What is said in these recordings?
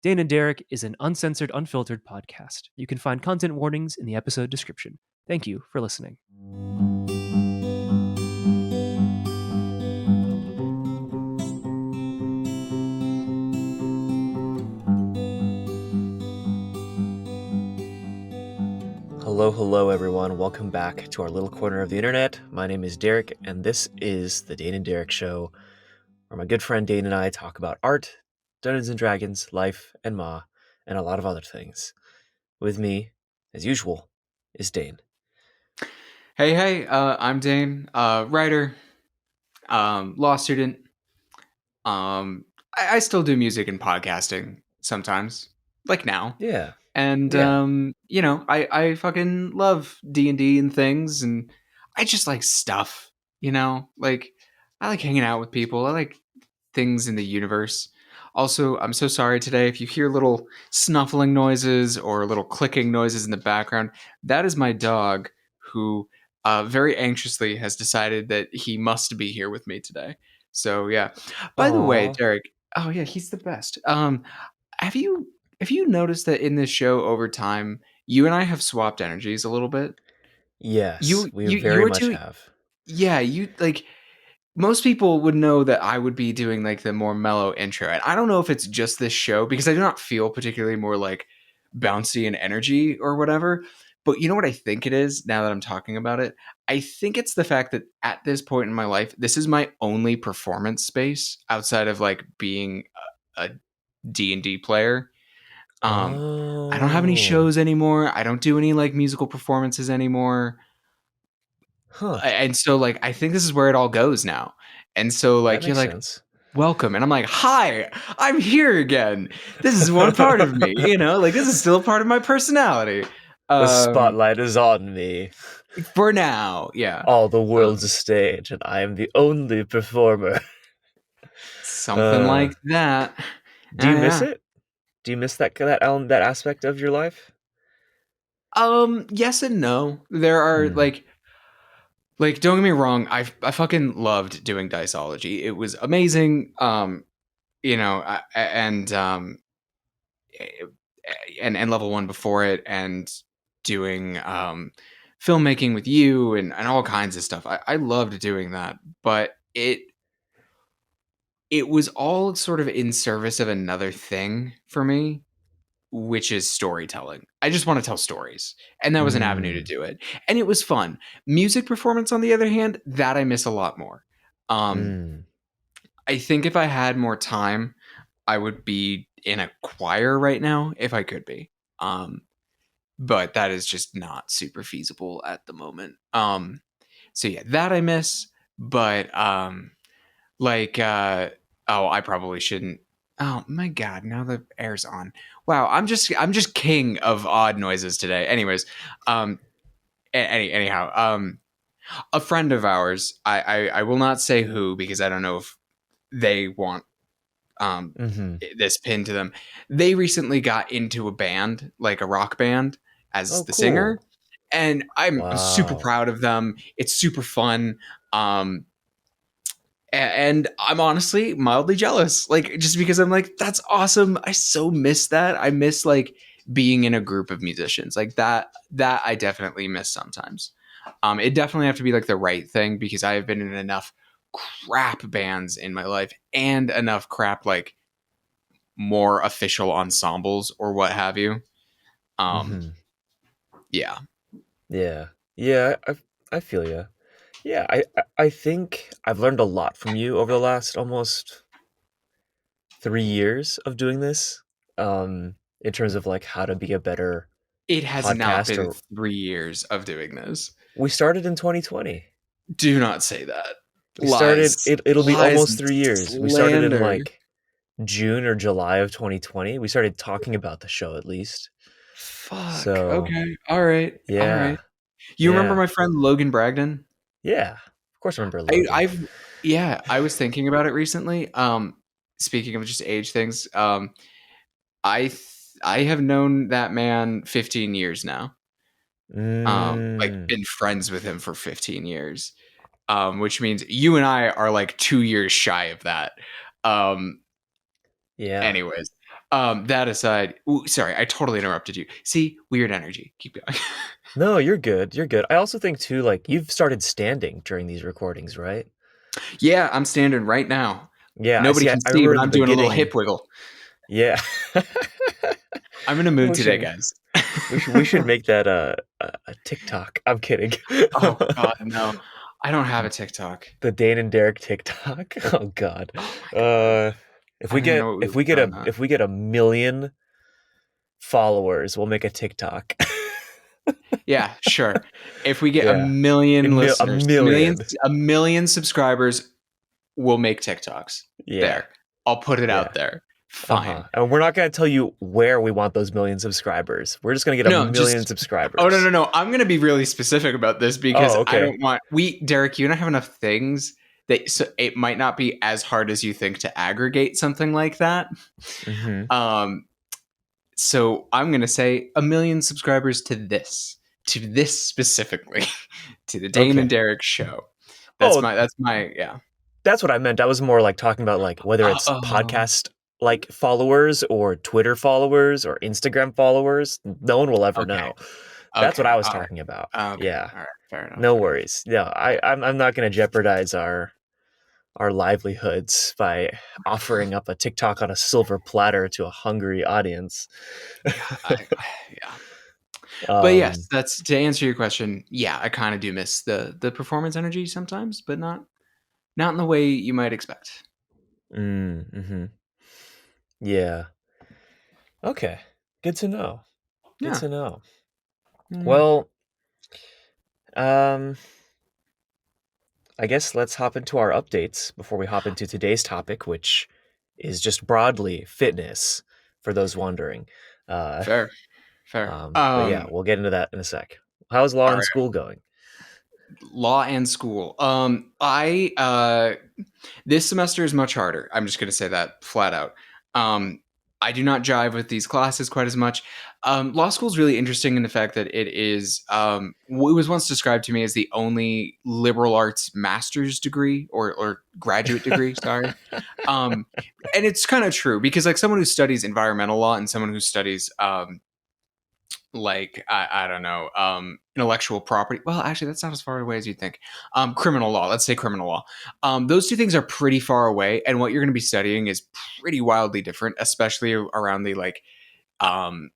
Dane and Derek is an uncensored, unfiltered podcast. You can find content warnings in the episode description. Thank you for listening. Hello, everyone. Welcome back to our little corner of the internet. My name is Derek, and this is the Dane and Derek Show, where my good friend Dane and I talk about art, Dungeons and Dragons, life, and Ma, and a lot of other things. With me, as usual, is Dane. Hey, I'm Dane, writer, law student. I still do music and podcasting sometimes, like now. Yeah. And I fucking love D&D and things, and I just like stuff, like I like hanging out with people. I like things in the universe. Also, I'm so sorry today if you hear little snuffling noises or little clicking noises in the background. That is my dog who very anxiously has decided that he must be here with me today. So yeah. By the way, Aww. Derek. Oh yeah, he's the best. Have you noticed that in this show over time, you and I have swapped energies a little bit? Yes, we You very were much doing, have. yeah, you like most people would know that I would be doing like the more mellow intro. And I don't know if it's just this show because I do not feel particularly more like bouncy and energy or whatever. But you know what I think it is now that I'm talking about it? I think it's the fact that at this point in my life, this is my only performance space outside of like being a D&D player. I don't have any Oh. shows anymore. I don't do any like musical performances anymore. Huh. And so like I think this is where it all goes now. And so That like you're makes like, sense. welcome. And I'm like, hi, I'm here again. This is one part of me, like this is still a part of my personality. The spotlight is on me. For now. Yeah. All the world's a stage, and I am the only performer. Something like that. Do you miss Yeah. it? Do you miss that aspect of your life? Yes and no. There are like don't get me wrong, I fucking loved doing Diceology. It was amazing. And and level one before it, and doing filmmaking with you and all kinds of stuff. I loved doing that, but it was all sort of in service of another thing for me, which is storytelling. I just want to tell stories, and that was an avenue to do it, and it was fun. Music performance, on the other hand, that I miss a lot more. I think if I had more time, I would be in a choir right now if I could be. But that is just not super feasible at the moment. So yeah, that I miss, but I probably shouldn't. Oh my god, now the air's on. Wow, I'm just king of odd noises today. Anyways, anyhow, a friend of ours, I will not say who because I don't know if they want this pinned to them. They recently got into a band, like a rock band, as the cool. singer, and I'm super Wow. proud of them. It's super fun. And I'm honestly mildly jealous, like just because I'm like, that's awesome. I so miss that. I miss like being in a group of musicians like that. That I definitely miss sometimes. It definitely have to be like the right thing because I have been in enough crap bands in my life and enough crap like more official ensembles or what have you. Yeah. Yeah. I feel you. Yeah, I think I've learned a lot from you over the last almost 3 years of doing this. In terms of like how to be a better It has not been podcaster. 3 years of doing this. We started in 2020. Do not say that. We started Lies. it'll be Lies almost and 3 years. We started in slander. like June or July of 2020. We started talking about the show at least. Fuck. So, Okay. All right. yeah. You remember my friend Logan Bragdon? Yeah. Of course I remember Logan. I was thinking about it recently. Speaking of just age things, I have known that man 15 years now. Like been friends with him for 15 years. Which means you and I are like 2 years shy of that. Yeah. Anyways, That aside, ooh, sorry, I totally interrupted you. See, weird energy. Keep going. No, you're good. You're good. I also think too, like you've started standing during these recordings, right? Yeah, I'm standing right now. Yeah, I Nobody see. can I see, remember but in the I'm doing a little beginning. hip wiggle. Yeah. I'm in a mood we today, should guys. we should make that a TikTok. I'm kidding. Oh God, no. I don't have a TikTok. The Dane and Derek TikTok. Oh God. Oh my God. Uh, if I we don't even know get what we if would we put get on a that. if we get 1 million followers, we'll make a TikTok. Yeah, sure. If we get a Yeah, million a listeners, million. a million subscribers, we'll make TikToks. Yeah, There. I'll put it yeah. out there. Uh huh. Fine. And we're not gonna tell you where we want those million subscribers. We're just gonna get a No, million just oh no, subscribers. no, no. I'm gonna be really specific about this because Oh, I okay. don't want Derek, you don't have enough things that so it might not be as hard as you think to aggregate something like that. Mm-hmm. Um so I'm gonna say a million subscribers to this specifically, to the Dane and Okay. Derek show. Oh, That's my yeah. that's what I meant. I was more like talking about like whether it's Oh, podcast like followers or Twitter followers or Instagram followers. No one will ever okay, know. That's what okay, I was all right, talking about. okay, Yeah. all right, fair enough, No fair enough. worries. Yeah, I'm not gonna jeopardize our livelihoods by offering up a TikTok on a silver platter to a hungry audience. Yeah, yeah. But yes, um that's to answer your question. Yeah, I kind of do miss the performance energy sometimes, but not in the way you might expect. mm-hmm. Yeah. Okay. Good to know. Good Yeah, to know. yeah, Well, um I guess let's hop into our updates before we hop into today's topic, which is just broadly fitness for those wondering. Uh, fair, fair. but yeah, we'll get into that in a sec. How's law All and right, school going? law and school. I this semester is much harder. I'm just gonna say that flat out. Um, I do not jive with these classes quite as much. Law school is really interesting in the fact that it is. It was once described to me as the only liberal arts master's degree or graduate degree. Sorry, um, and it's kind of true because like someone who studies environmental law and someone who studies like I don't know intellectual property, well actually that's not as far away as you think. Criminal law, let's say criminal law, those two things are pretty far away, and what you're going to be studying is pretty wildly different, especially around the like um,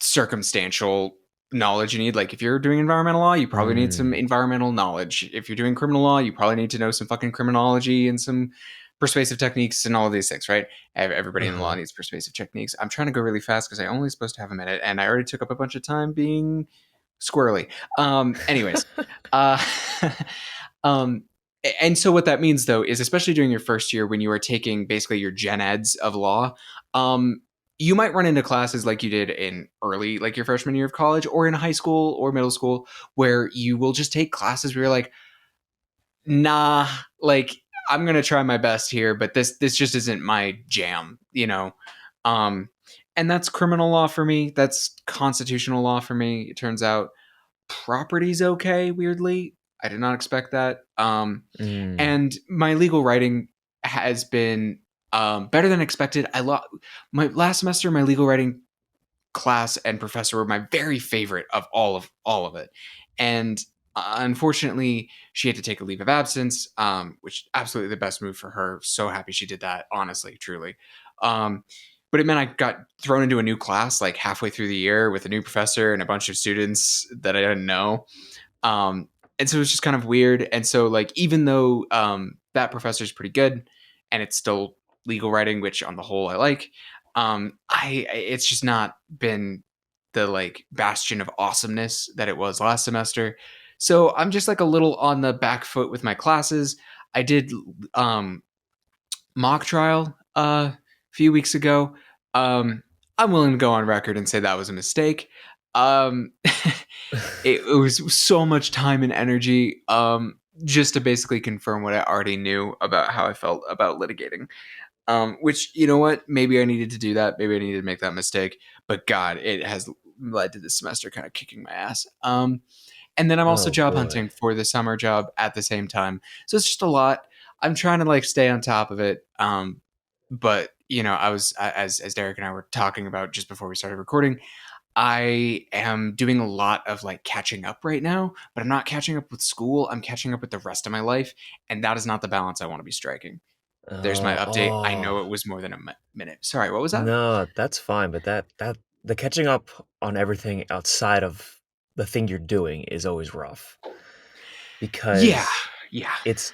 circumstantial knowledge you need. Like if you're doing environmental law, you probably need some Mm, environmental knowledge. If you're doing criminal law, you probably need to know some fucking criminology and some persuasive techniques and all of these things, right? Everybody in the law uh-huh. needs persuasive techniques. I'm trying to go really fast because I only supposed to have a minute, and I already took up a bunch of time being squirrely. Anyways, uh, um, and so what that means though is, especially during your first year when you are taking basically your gen eds of law, you might run into classes like you did in early, like your freshman year of college, or in high school or middle school, where you will just take classes where you're like, nah, like I'm gonna try my best here, but this just isn't my jam, you know. Um, and that's criminal law for me. That's constitutional law for me. It turns out property's okay. Weirdly, I did not expect that. Mm, And my legal writing has been better than expected. My last semester. My legal writing class and professor were my very favorite of all of it, and unfortunately, she had to take a leave of absence, which absolutely the best move for her. So happy she did that. Honestly, truly. Um, but it meant I got thrown into a new class like halfway through the year with a new professor and a bunch of students that I didn't know. Um, and so it was just kind of weird. And so like even though that professor is pretty good, and it's still legal writing, which on the whole I like, it's just not been the like bastion of awesomeness that it was last semester. So I'm just like a little on the back foot with my classes. I did um, mock trial a few weeks ago. I'm willing to go on record and say that was a mistake. Um, it was so much time and energy just to basically confirm what I already knew about how I felt about litigating. Which, you know what? Maybe I needed to do that. Maybe I needed to make that mistake. But God, it has led to this semester kind of kicking my ass. And then I'm also oh job boy. hunting for the summer job at the same time. So it's just a lot. I'm trying to like stay on top of it. But I was as Derek and I were talking about just before we started recording. I am doing a lot of like catching up right now, but I'm not catching up with school. I'm catching up with the rest of my life, and that is not the balance I want to be striking. There's my update. I know Oh, it was more than a minute. Sorry, what was that? no, that's fine, but that the catching up on everything outside of the thing you're doing is always rough Yeah, because yeah. it's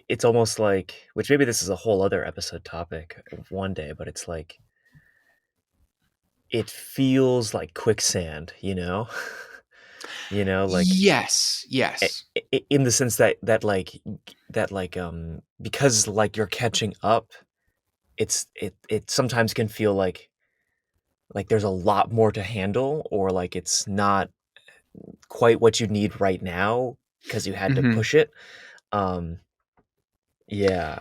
it's almost like, which maybe this is a whole other episode topic one day, but it's like it feels like quicksand, you know? You know, like Yes, yes. in the sense that because like you're catching up, it sometimes can feel like there's a lot more to handle, or like it's not quite what you need right now because you had to Hmm. push it. Um, yeah,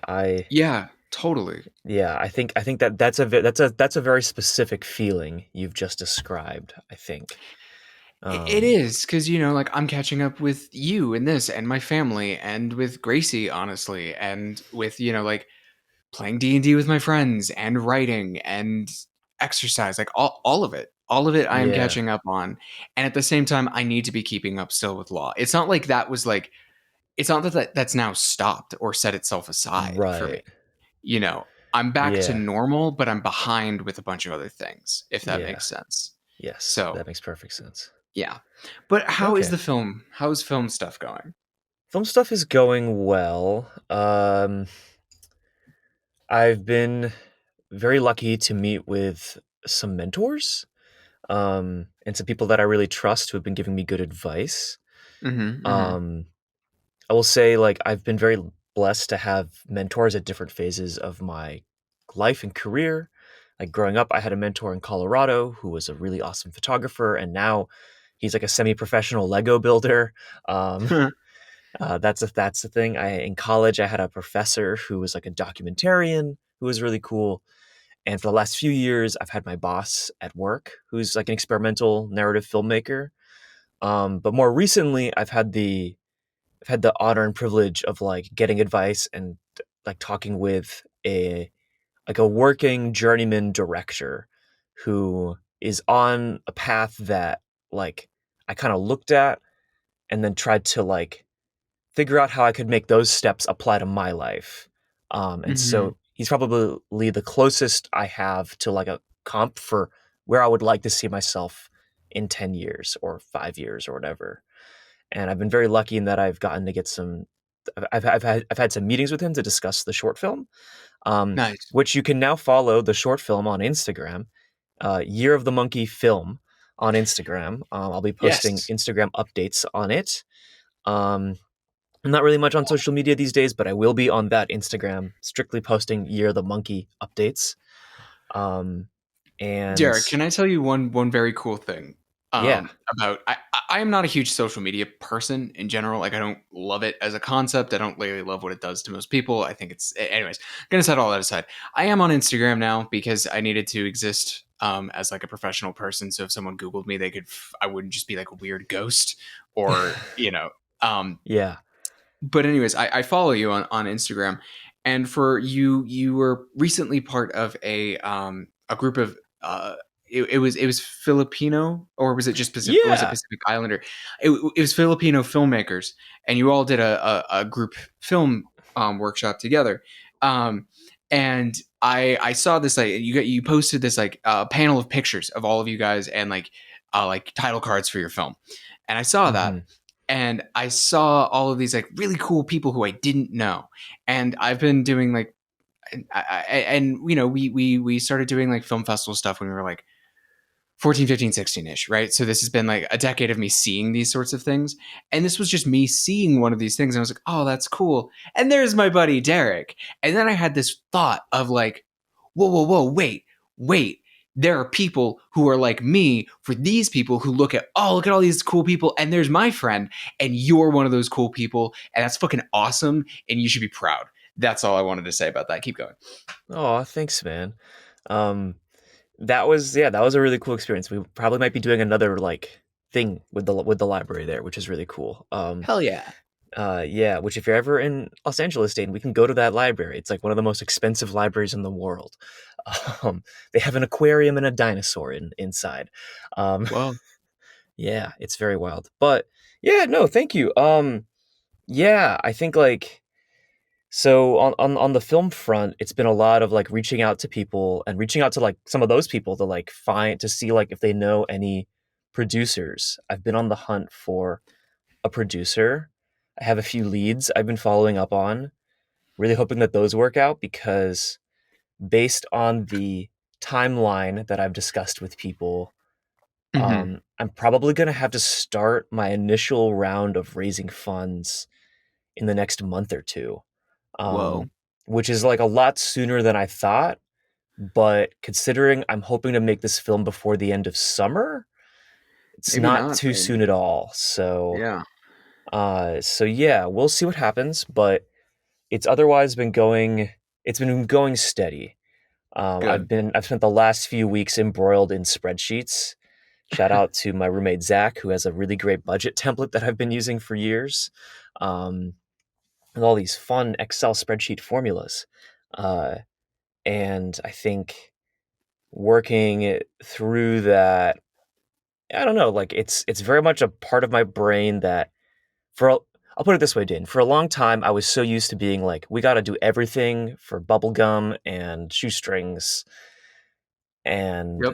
Yeah, totally. I think that's a very specific feeling you've just described, I think. It Um, is because like I'm catching up with you and this, and my family, and with Gracie, honestly, and with like playing D&D with my friends, and writing, and exercise, like all of it I am yeah, catching up on. And at the same time, I need to be keeping up still with law. It's not like that was like it's not that's now stopped or set itself aside for me. right. you know I'm back to Yeah, normal, but I'm behind with a bunch of other things, if that yeah, makes sense. yes, So that makes perfect sense. yeah. But Okay. how's film stuff going? Film stuff is going well. I've been very lucky to meet with some mentors, and some people that I really trust who have been giving me good advice. Mm-hmm, mm-hmm. Um, I will say, like, I've been very blessed to have mentors at different phases of my life and career. Like growing up, I had a mentor in Colorado who was a really awesome photographer, and now he's like a semi-professional Lego builder. Um, that's the thing. I in college, I had a professor who was like a documentarian who was really cool. And for the last few years, I've had my boss at work who's like an experimental narrative filmmaker. But more recently, I've had the honor and privilege of like getting advice and like talking with a working journeyman director who is on a path that like I kind of looked at and then tried to like figure out how I could make those steps apply to my life. And Mm-hmm. so he's probably the closest I have to like a comp for where I would like to see myself in 10 years or 5 years or whatever. And I've been very lucky in that I've gotten to get I've had some meetings with him to discuss the short film, Nice. which you can now follow the short film on Instagram, Year of the Monkey Film on Instagram. I'll be posting Yes. Instagram updates on it. Um, I'm not really much on social media these days, but I will be on that Instagram, strictly posting Year of the Monkey updates. Um, and Derek, can I tell you one very cool thing? yeah, About I am not a huge social media person in general. Like I don't love it as a concept. I don't really love what it does to most people. I think anyways. Gonna set all that aside. I am on Instagram now because I needed to exist as like a professional person. So if someone Googled me, I wouldn't just be like a weird ghost or Um, yeah, but anyways, I follow you on Instagram, and for you were recently part of a group of it was Filipino, or was it just Pacific, or was it yeah. Pacific Islander? It was Filipino filmmakers, and you all did a group film workshop together. Um, and I saw this, like you posted this like panel of pictures of all of you guys, and like title cards for your film, and I saw that, Hmm. and I saw all of these like really cool people who I didn't know, and I've been doing like, and we started doing like film festival stuff when we were like 14, 15, 16-ish, right? So this has been like a decade of me seeing these sorts of things, and this was just me seeing one of these things, and I was like, oh, that's cool. And there's my buddy Derek, and then I had this thought of like, whoa, whoa, whoa, wait. There are people who are like me, for these people who look at all these cool people, and there's my friend, and you're one of those cool people, and that's fucking awesome, and you should be proud. That's all I wanted to say about that. Keep going. Oh, thanks, man. Um, that was a really cool experience. We probably might be doing another like thing with the library there, which is really cool. Hell yeah. Yeah, which if you're ever in Los Angeles, Dane, we can go to that library. It's like one of the most expensive libraries in the world. They have an aquarium and a dinosaur inside. Um, Well, yeah, it's very wild. But yeah, no, thank you. Yeah, I think like so on the film front, it's been a lot of like reaching out to people and reaching out to like some of those people to like find to see like if they know any producers. I've been on the hunt for a producer. I have a few leads I've been following up on, really hoping that those work out because based on the timeline that I've discussed with people, hmm. I'm probably going to have to start my initial round of raising funds in the next month or two, Whoa. um, which is like a lot sooner than I thought. But considering I'm hoping to make this film before the end of summer, it's Maybe not not too then. soon at all. So, Yeah. so yeah, we'll see what happens. But it's otherwise been going. It's been going steady. Good. I've spent the last few weeks embroiled in spreadsheets. Shout out to my roommate Zach, who has a really great budget template that I've been using for years, um, and all these fun Excel spreadsheet formulas. Uh, and I think working through that, I don't know, like it's very much a part of my brain that for a- I'll put it this way, Dan. For a long time, I was so used to being like, we got to do everything for bubblegum and shoestrings, and Yep.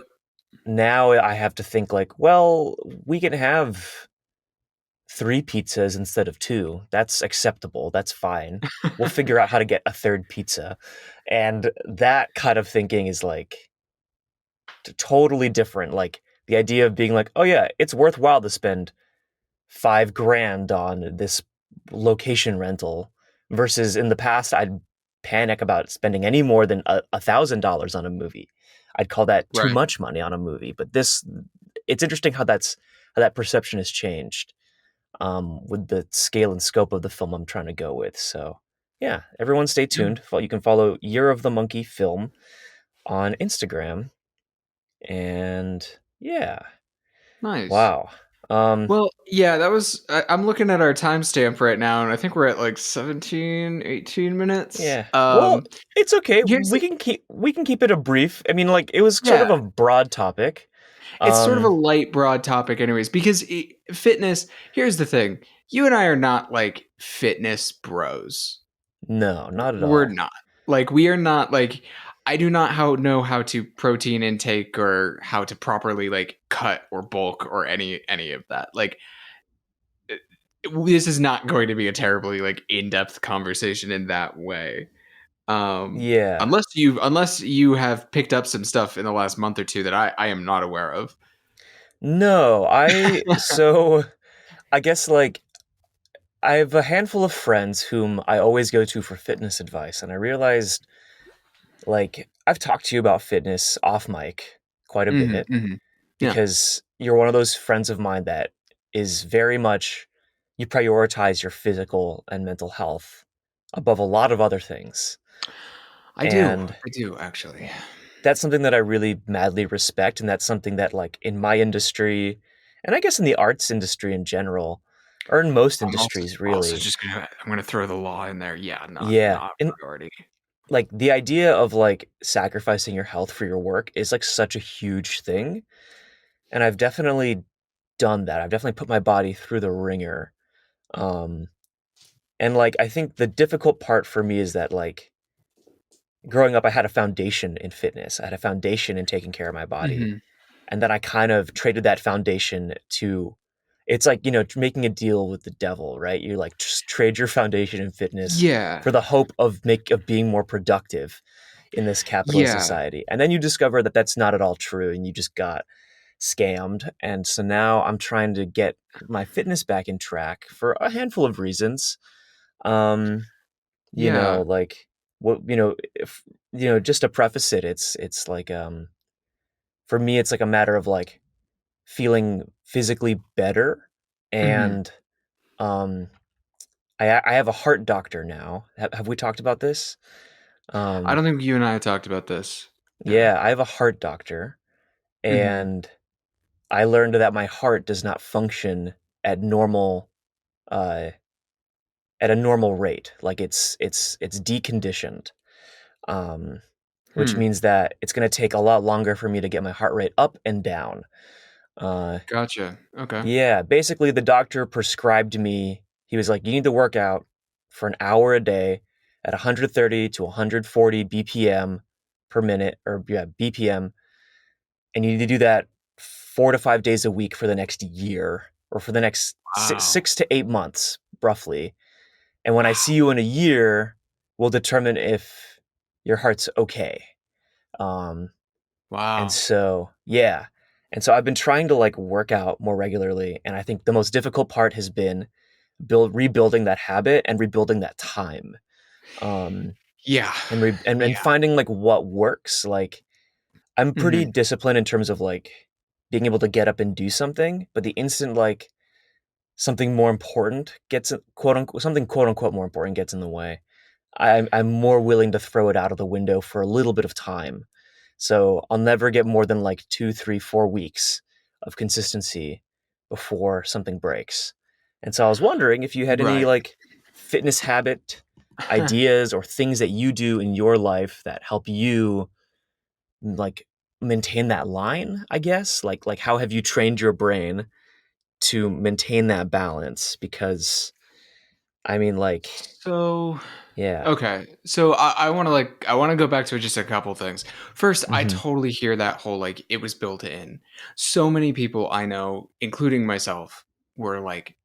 now I have to think like, well, we can have three pizzas instead of two. That's acceptable. That's fine. We'll figure out how to get a third pizza. And that kind of thinking is like totally different. Like the idea of being like, oh yeah, it's worthwhile to spend 5 grand on this location rental versus in the past, I'd panic about spending any more than $1,000 on a movie. I'd call that too Right. much money on a movie. But it's interesting how that perception has changed with the scale and scope of the film I'm trying to go with. So, yeah, everyone stay Yeah. tuned. You can follow Year of the Monkey Film on Instagram. And yeah, Nice. wow. Um, Well, yeah, that was. I'm looking at our timestamp right now, and I think we're at like 17, 18 minutes. yeah. Well, it's okay. Here's the, We can keep it a brief. I mean, like it was sort of yeah, a broad topic. it's sort of a Um, light, broad topic, anyways, because fitness. Here's the thing: you and I are not like fitness bros. no, not at We're all. not. Like, we are not like. I do not know how to protein intake or how to properly like cut or bulk or any of that. Like, this is not going to be a terribly like in-depth conversation in that way. Yeah. Unless you have picked up some stuff in the last month or two that I am not aware of. No, so I guess like I have a handful of friends whom I always go to for fitness advice, and I realized like I've talked to you about fitness off mic quite a Hmm, bit hmm. Yeah. because you're one of those friends of mine that is very much you prioritize your physical and mental health above a lot of other things. I do. And I do actually. that's something that I really madly respect, and that's something that like in my industry and I guess in the arts industry in general or in most industries Also really. just gonna I'm gonna throw the law in there. Yeah, Yeah. not And priority. like the idea of like sacrificing your health for your work is like such a huge thing, and I've definitely done that. I've definitely put my body through the ringer. Um and like I think the difficult part for me is that like growing up I had a foundation in fitness. I had a foundation in taking care of my body. Hmm. And then I kind of traded that foundation to it's like, making a deal with the devil, right? You like just trade your foundation in fitness Yeah. for the hope of being more productive in this capitalist Yeah. society. And then you discover that that's not at all true and you just got scammed. And so now I'm trying to get my fitness back in track for a handful of reasons. Um, Yeah. like what, if, just to preface it, it's like for me it's like a matter of like feeling physically better Hmm. and um I have a heart doctor now. Have we talked about this? I Um don't think you and I talked about this. No. yeah, I have a heart doctor Hmm. and I learned that my heart does not function at normal uh at a normal rate. Like it's deconditioned, um, which Hmm. means that it's going to take a lot longer for me to get my heart rate up and down. Uh, Gotcha. Okay. yeah, basically the doctor prescribed me. He was like, you need to work out for an hour a day at 130 to 140 BPM per minute, or yeah, BPM, and you need to do that 4 to 5 days a week for the next year, or for the next six, Wow. 6 to 8 months, roughly. And when I see Wow. you in a year, we'll determine if your heart's okay. Um, and Wow. so, yeah. And so I've been trying to like work out more regularly. And I think the most difficult part has been rebuilding that habit and rebuilding that time. Um, Yeah. and Yeah. finding like what works. Like I'm pretty Hmm. disciplined in terms of like being able to get up and do something, but the instant like something more important gets quote unquote something quote unquote more important gets in the way, I'm more willing to throw it out of the window for a little bit of time. So I'll never get more than like 2, 3, 4 weeks of consistency before something breaks. And so I was wondering if you had any Right. like fitness habit ideas or things that you do in your life that help you like maintain that line, I guess. Like how have you trained your brain to maintain that balance? Because I mean like So, yeah. okay. So I want to I want to go back to just a couple things. First, I Mhm. totally hear that whole like it was built in. So many people I know, including myself, were like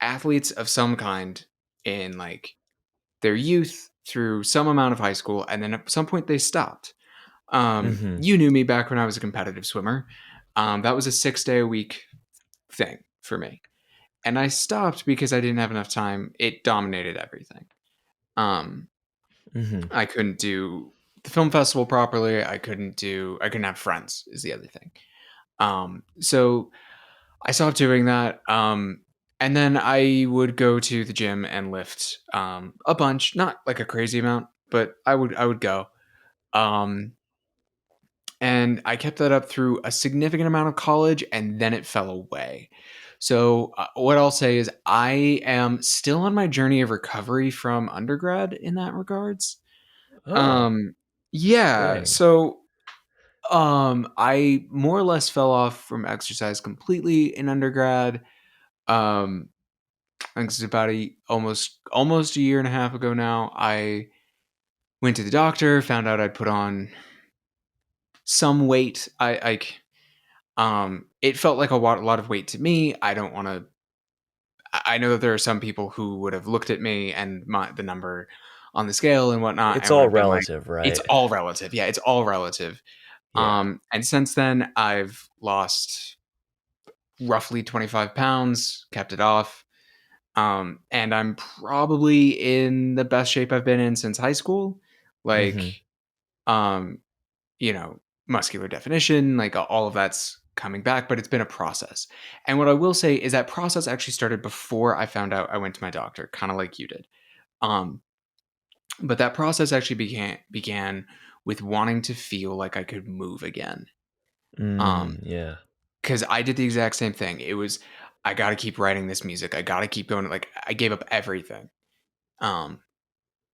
athletes of some kind in like their youth through some amount of high school, and then at some point they stopped. Mhm. You knew me back when I was a competitive swimmer. That was a 6 day a week thing for me, and I stopped because I didn't have enough time. It dominated everything. Um, Mhm. I couldn't do the film festival properly. I couldn't have friends is the other thing. So I stopped doing that. And then I would go to the gym and lift a bunch, not like a crazy amount, but I would go. Um, and I kept that up through a significant amount of college, and then it fell away. So what I'll say is I am still on my journey of recovery from undergrad in that regards. Oh, Um, yeah, dang. so I more or less fell off from exercise completely in undergrad. Um, I think it's about almost a year and a half ago now. I went to the doctor, found out I'd put on some weight. I like it felt like a lot of weight to me. I don't want to. I know that there are some people who would have looked at me and the number on the scale and whatnot It's and would all have been like, relative, "It's right? all relative." Yeah, it's all relative. Yeah. And since then, I've lost roughly 25 pounds, kept it off. And I'm probably in the best shape I've been in since high school. Mhm. Like, um, you know, muscular definition, like all of that's coming back, but it's been a process. And what I will say is that process actually started before I found out I went to my doctor, kind of like you did. Um, but that process actually began with wanting to feel like I could move again. Um, Yeah. because I did the exact same thing. It was I got to keep writing this music. I got to keep going. Like I gave up everything. Um,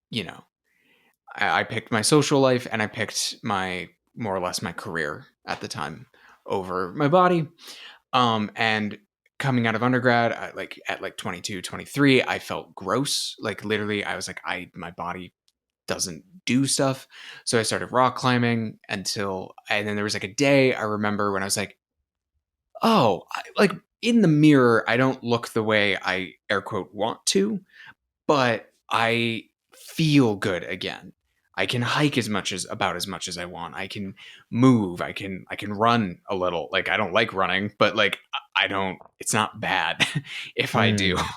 you know, I picked my social life and I picked my more or less my career at the time over my body. And coming out of undergrad, like at like 22, 23, I felt gross. Like literally, I was like, my body doesn't do stuff. So I started rock climbing and then there was like a day I remember when I was like, oh, like in the mirror, I don't look the way I air quote want to, but I feel good again. I can hike as much as I want. I can move. I can run a little. Like I don't like running, but like I don't. It's not bad if I do. Mm.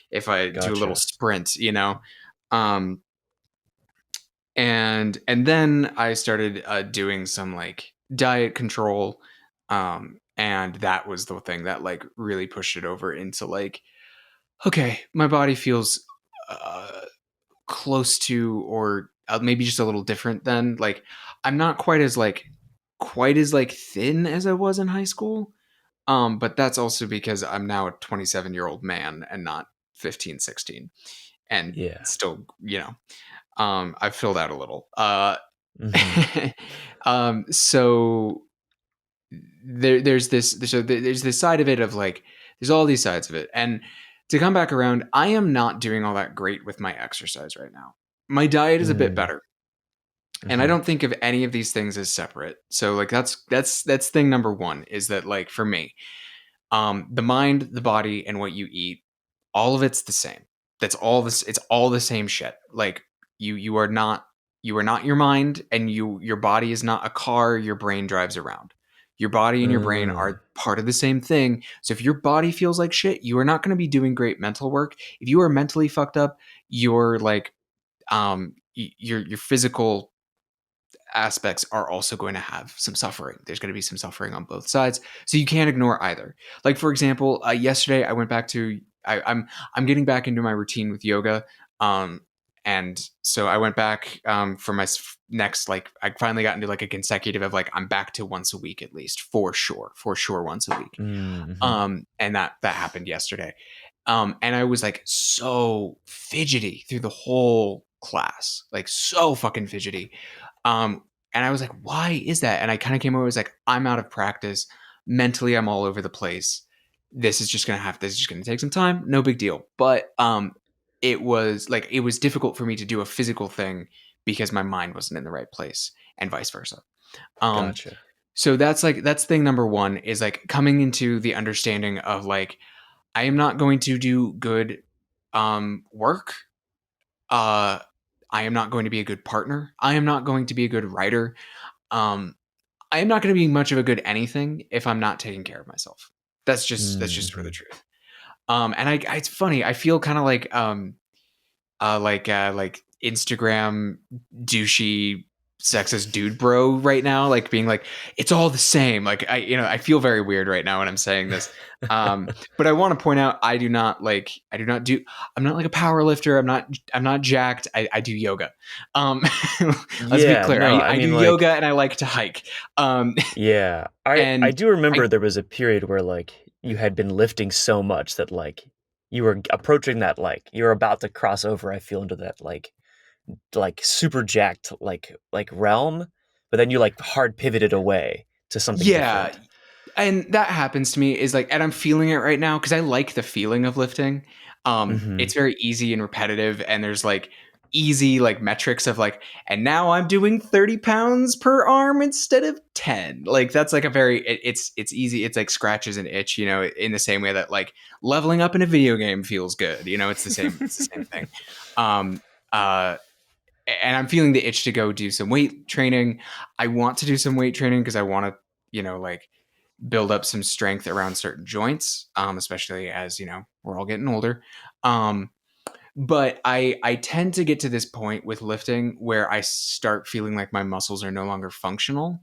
If I do a little Gotcha. sprint, Um, and then I started doing some like diet control, and that was the thing that like really pushed it over into like okay, my body feels uh, close to or maybe just a little different than like I'm not quite as like thin as I was in high school. But that's also because I'm now a 27-year-old man and not 15, 16. and Yeah. still, I've filled out a little. Mm-hmm. So there's this side of it of like, there's all these sides of it. And to come back around, I am not doing all that great with my exercise right now. My diet is a bit Mm-hmm. better, and I don't think of any of these things as separate. So like that's thing number one, is that like for me, the mind, the body, and what you eat, all of it's the same. That's all this. It's all the same shit. Like you are not, you are not your mind, and your body is not a car your brain drives around. Your body and your brain Mm. are part of the same thing. So if your body feels like shit, you are not going to be doing great mental work. If you are mentally fucked up, you're like your physical aspects are also going to have some suffering. There's going to be some suffering on both sides, so you can't ignore either. Like for example, yesterday I went back to I'm getting back into my routine with yoga, um, and so I went back for my next, like I finally got into like a consecutive of like I'm back to once a week at least, for sure once a week. Mm-hmm. And that happened yesterday. And I was like so fidgety through the whole class, like so fucking fidgety. And I was like, why is that? And I kind of came over, I was like, I'm out of practice. Mentally, I'm all over the place. This is just gonna take some time. No big deal. But it was difficult for me to do a physical thing because my mind wasn't in the right place, and vice versa. Um, Gotcha. so that's thing number one, is like coming into the understanding of like, I am not going to do good work. Uh, I am not going to be a good partner. I am not going to be a good writer. Um, I am not going to be much of a good anything if I'm not taking care of myself. That's just sort of the Mm-hmm. truth. And it's funny. I feel kind of like Instagram douchey sexist dude bro right now, like being like, it's all the same. Like I feel very weird right now when I'm saying this. But I want to point out, I do not do, I'm not like a power lifter. I'm not jacked. I do yoga. Um, let's be Yeah, clear. no, I I do mean, yoga, like, and I like to hike. Um, yeah, I and do remember I, there was a period where like you had been lifting so much that like you were approaching that, like you're about to cross over, I feel, into that like super jacked like realm, but then you like hard pivoted away to something yeah, different. and that happens to me, is like, and I'm feeling it right now because I like the feeling of lifting. Mhm. It's very easy and repetitive, and there's like easy like metrics of like, and now I'm doing 30 pounds per arm instead of 10. Like that's like a very it's easy. It's like scratches an itch, in the same way that like leveling up in a video game feels good. It's the same thing. Um, uh, and I'm feeling the itch to go do some weight training. I want to do some weight training because I want to, like build up some strength around certain joints, especially as we're all getting older. Um, but I tend to get to this point with lifting where I start feeling like my muscles are no longer functional.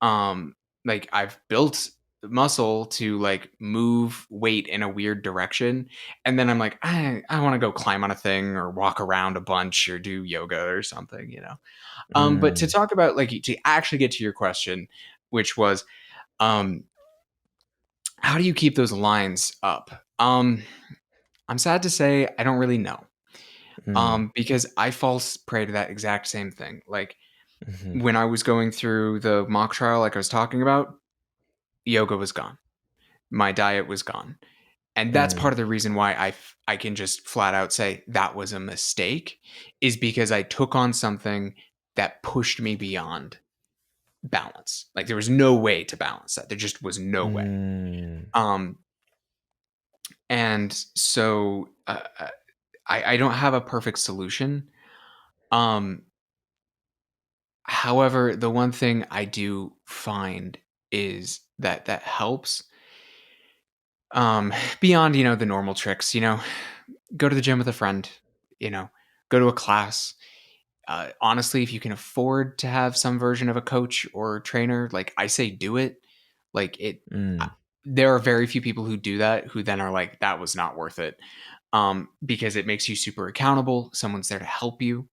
Like I've built muscle to like move weight in a weird direction, and then I'm like, I want to go climb on a thing or walk around a bunch or do yoga or something. But to Mm. talk about, like, to actually get to your question, which was, um, how do you keep those lines up? I'm sad to say I don't really know. Mm. Because I fall prey to that exact same thing. Like Mhm. when I was going through the mock trial, like I was talking about, yoga was gone. My diet was gone. And that's Mm. part of the reason why I can just flat out say that was a mistake, is because I took on something that pushed me beyond balance. Like there was no way to balance that. There just was no way. Mm. Um, and so I don't have a perfect solution. Um, However, the one thing I do find is that helps, um, beyond the normal tricks. Go to the gym with a friend. You know, go to a class. Honestly, if you can afford to have some version of a coach or trainer, like I say, do it. Like it, Mm. there are very few people who do that who then are like, that was not worth it, because it makes you super accountable. Someone's there to help you.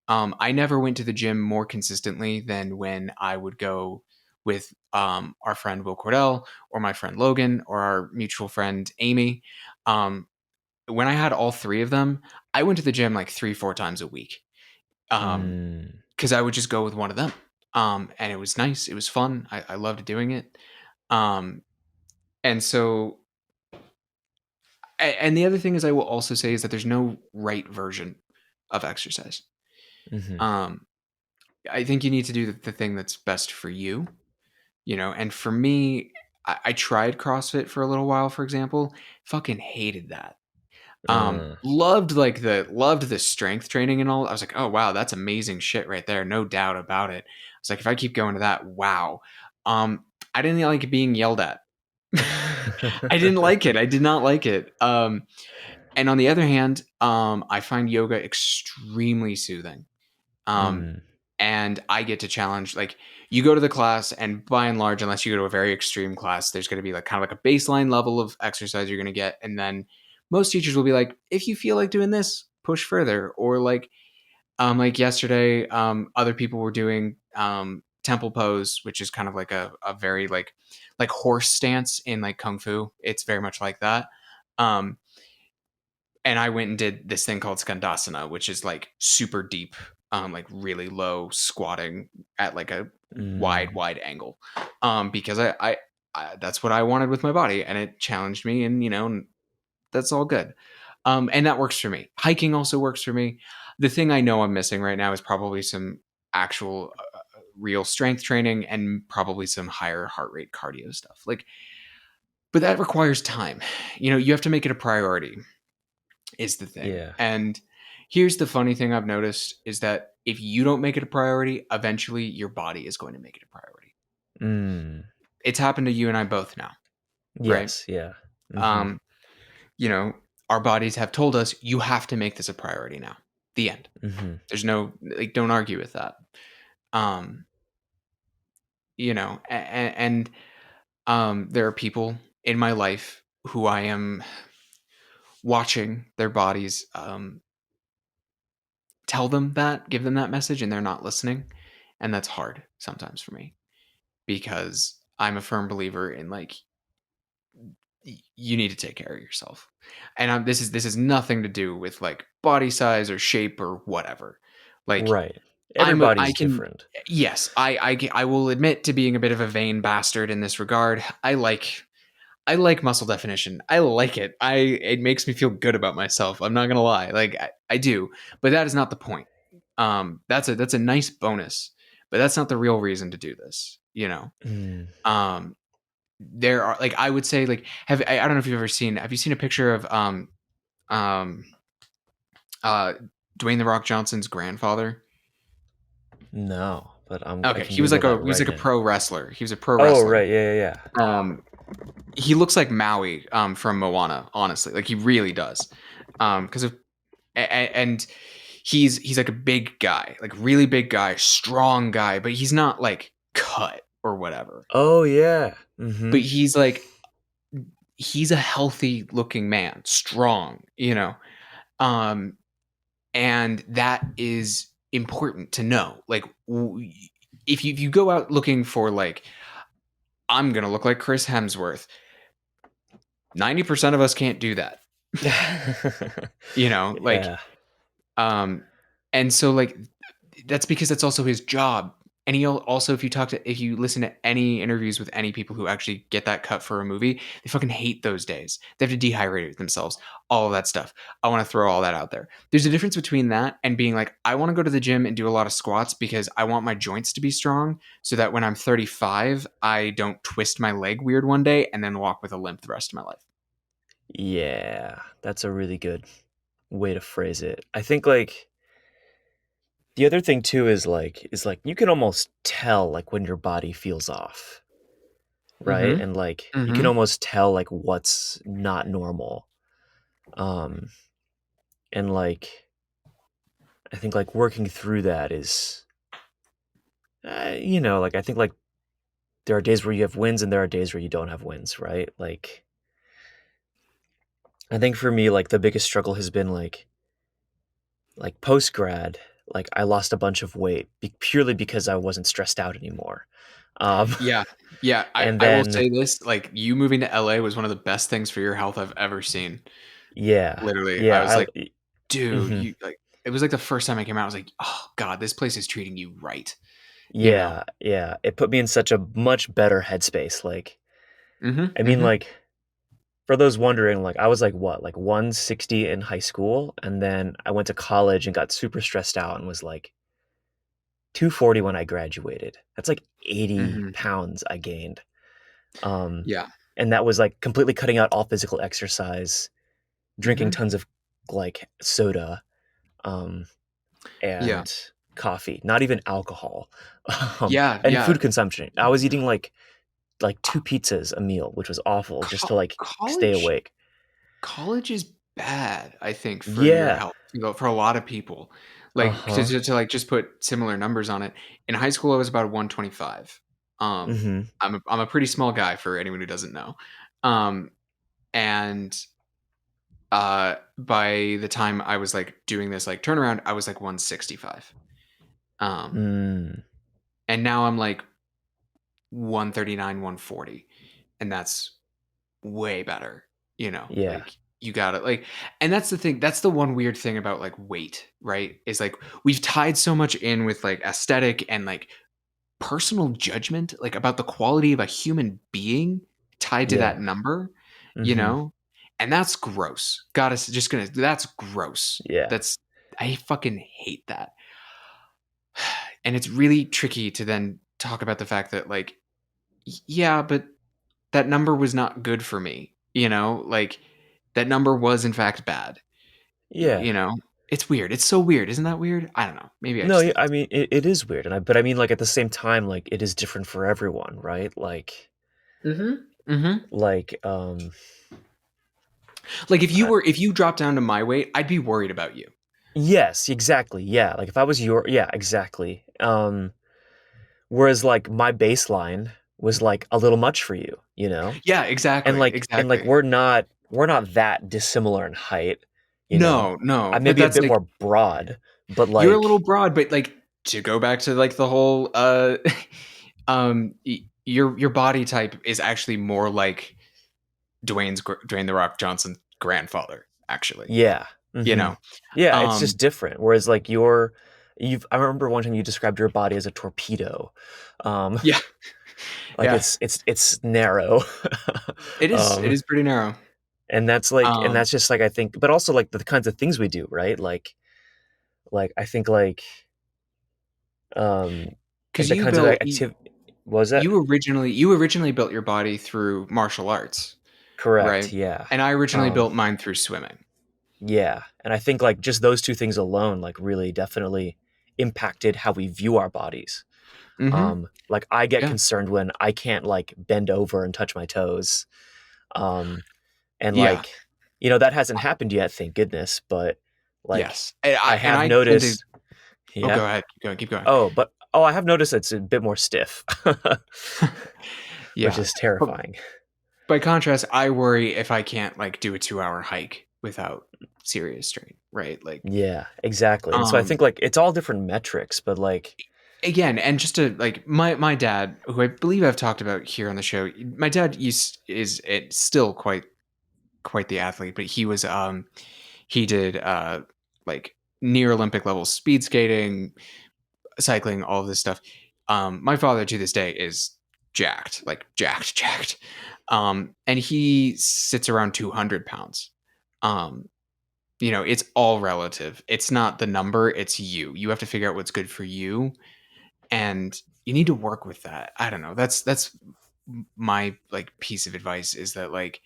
I never went to the gym more consistently than when I would go with our friend Will Cordell, or my friend Logan, or our mutual friend Amy. Um, when I had all three of them, I went to the gym like 3, 4 times a week. Mm. Because I would just go with one of them. And it was nice. It was fun. I loved doing it. Um, and so, and the other thing is, I will also say is that there's no right version of exercise. Mhm. Um, I think you need to do the thing that's best for you, And for me, I tried CrossFit for a little while, for example. Fucking hated that. Uh. Loved the strength training and all. I was like, oh wow, that's amazing shit right there, no doubt about it. It's like if I keep going to that, wow. I didn't like being yelled at. I didn't like it. I did not like it. And on the other hand, I find yoga extremely soothing. Um, Mm. and I get to challenge, like, you go to the class, and by and large, unless you go to a very extreme class, there's going to be like kind of like a baseline level of exercise you're going to get, and then most teachers will be like, if you feel like doing this, push further, or like yesterday, other people were doing temple pose, which is kind of like a very like horse stance in like kung fu. It's very much like that. Um, and I went and did this thing called skandasana, which is like super deep, like really low squatting at like a Mm. wide angle, because I that's what I wanted with my body, and it challenged me, and that's all good. And that works for me. Hiking also works for me. The thing I know I'm missing right now is probably some actual real strength training and probably some higher heart rate cardio stuff. But that requires time. You have to make it a priority is the thing. Yeah. And here's the funny thing I've noticed is that if you don't make it a priority, eventually your body is going to make it a priority. Mm. It's happened to you and I both now, right? Yes, yeah. Mhm. Um, you know, our bodies have told us you have to make this a priority now. The end. Mhm. There's no don't argue with that. Um, and there are people in my life who I am watching their bodies tell them that, give them that message, and they're not listening. And that's hard sometimes for me because I'm a firm believer in like you need to take care of yourself. And this is nothing to do with like body size or shape or whatever. Like Right. I Everybody's can different. yes, I will admit to being a bit of a vain bastard in this regard. I like muscle definition. I like it. It makes me feel good about myself. I'm not gonna lie. Like I do, but that is not the point. That's a nice bonus, but that's not the real reason to do this. Mm. Um, there are like I would say like I don't know if you've ever seen. Have you seen a picture of um uh Dwayne the Rock Johnson's grandfather? No, but I Okay, can he was Google like a that he was right like a now. pro wrestler. He was a pro Oh, wrestler. right. Yeah, yeah, Um, he looks like Maui from Moana. Honestly, like he really does. Because of and he's like a big guy, like really big guy, strong guy, but he's not like cut or whatever. Oh, yeah. But Mhm. he's a healthy looking man, strong, Um, and that is important to know. Like if you go out looking for like I'm gonna look like Chris Hemsworth, 90% of us can't do that. Like Yeah. um, and so like that's because that's also his job. And he also, if you listen to any interviews with any people who actually get that cut for a movie, they fucking hate those days. They have to dehydrate themselves, all of that stuff. I want to throw all that out there. There's a difference between that and being like, I want to go to the gym and do a lot of squats because I want my joints to be strong so that when I'm 35, I don't twist my leg weird one day and then walk with a limp the rest of my life. Yeah. That's a really good way to phrase it. I think like the other thing too is like you can almost tell like when your body feels off, right? Mm-hmm. And like you can Mm-hmm. almost tell like what's not normal. Um and like I think like working through that is like I think like there are days where you have wins and there are days where you don't have wins, right? Like I think for me like the biggest struggle has been like post grad, like I lost a bunch of weight purely because I wasn't stressed out anymore. Um Yeah. Yeah. I, and I will then say this, like you moving to LA was one of the best things for your health I've ever seen. Yeah. Literally, I Yeah. was like, dude, Mhm. you like. It was like the first time I came out. I was like, oh god, this place is treating you right. You know. Yeah, yeah. It put me in such a much better headspace. Like, Mm-hmm. I mean, Mm-hmm. like, for those wondering, like, I was like, what, like 160 in high school. And then I went to college and got super stressed out and was like 240 when I graduated. That's like 80 Mm-hmm. pounds I gained. Um, Yeah. and that was like completely cutting out all physical exercise, drinking Mm-hmm. tons of like soda, um, Yeah. and coffee, not even alcohol, Yeah. and Yeah. food consumption. I was eating like 2 pizzas a meal, which was awful just to, like, stay College awake. college is bad, I think, for your Yeah. health, for a lot of people. Like, Uh-huh. like, just put similar numbers on it. In high school, I was about 125. Mhm. I'm a pretty small guy for anyone who doesn't know. Um, and, by the time I was, like, doing this, like, turnaround, I was, like, 165. Um, Mm. and now I'm, like, 139, 140, and that's way better, Yeah. like you got it. Like, and that's the thing, that's the one weird thing about like weight, right? Is like we've tied so much in with like aesthetic and like personal judgment, like about the quality of a human being tied to that Yeah. number, you Mhm. know? And that's gross. Gotta just gonna that's gross. Yeah. That's I fucking hate that. And it's really tricky to then talk about the fact that like yeah, but that number was not good for me, like that number was in fact bad, Yeah. it's weird. It's so weird. Isn't that weird? I don't know. Maybe I No, just yeah, think I it's mean, it is weird, but I mean, like, at the same time, like, it is different for everyone, right? weird. Hmm. Like, Like if you uh were if you dropped down to my weight, I'd be worried about you. yes, exactly, yeah, like, if I was your yeah, exactly, whereas, like, my baseline was, like, a little much for you, you know? Yeah, And, exactly, like, exactly. we're not that dissimilar in height, you know? No, no, I may but be a that's bit like more broad, but, you're a little like broad, but like to go back to like the whole your body type is actually more like Dwayne the Rock Johnson's grandfather, actually. yeah, You know. mhm. Yeah, it's Um just different, whereas, like, I remember one time you described your body as a torpedo, um, yeah, like, yeah. it's narrow, It um, is pretty narrow. and Um, that's just, like, I think but also, like, the kinds of things we do, right? I think, um, because the kinds of activ what was that? you originally built your body through martial arts, Correct, right? yeah, And I originally um built mine through swimming. yeah, and I think, like, just those 2 things alone, like, really definitely impacted how we view our bodies. Mhm. Like, I get Yeah. concerned when I can't, like, bend over and touch my toes, um, and, Yeah. like, that hasn't happened yet, thank goodness, but, like, Yes. And I have I tend to noticed oh, yeah? go ahead. Keep going. I have noticed it's a bit more stiff, which Yeah. is But terrifying. by contrast, I worry if I can't, like, do a 2-hour hike without serious strain, right? Like, Yeah, exactly, and so I um think, like, it's all different metrics, but, like again, and just to like my dad, who I believe I've talked about here on the show, my dad is it's still quite the athlete, but he did like near Olympic level speed skating, cycling, all of this stuff. My father to this day is jacked, like jacked. And he sits around 200 pounds. Um, it's all relative. It's not the number, it's you. You have to figure out what's good for you, and you need to work with that. I don't know. That's my like piece of advice is that like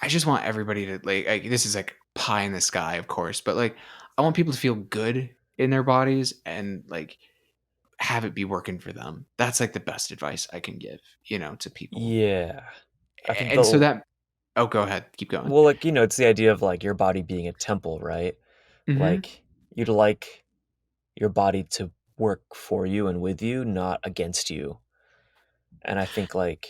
I just want everybody to like this is like pie in the sky, of course, but like I want people to feel good in their bodies and like have it be working for them. That's like the best advice I can give, to people. yeah. I think And so the that oh, go ahead, keep going. well, like, it's the idea of, like, your body being a temple, right? Hmm. Like, you'd like your body to work for you and with you, not against you. And I think like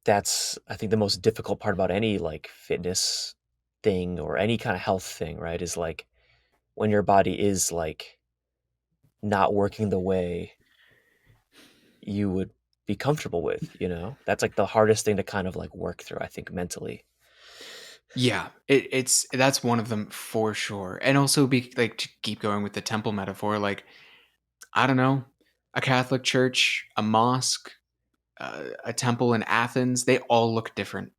that's I think the most difficult part about any like fitness thing or any kind of health thing, right? Is like when your body is like not working the way you would be comfortable with, you know? That's like the hardest thing to kind of like work through, I think, mentally. Yeah, it's that's one of them for sure. And also be like to keep going with the temple metaphor, like I don't know, a Catholic church, a mosque, a temple in Athens, they all look different,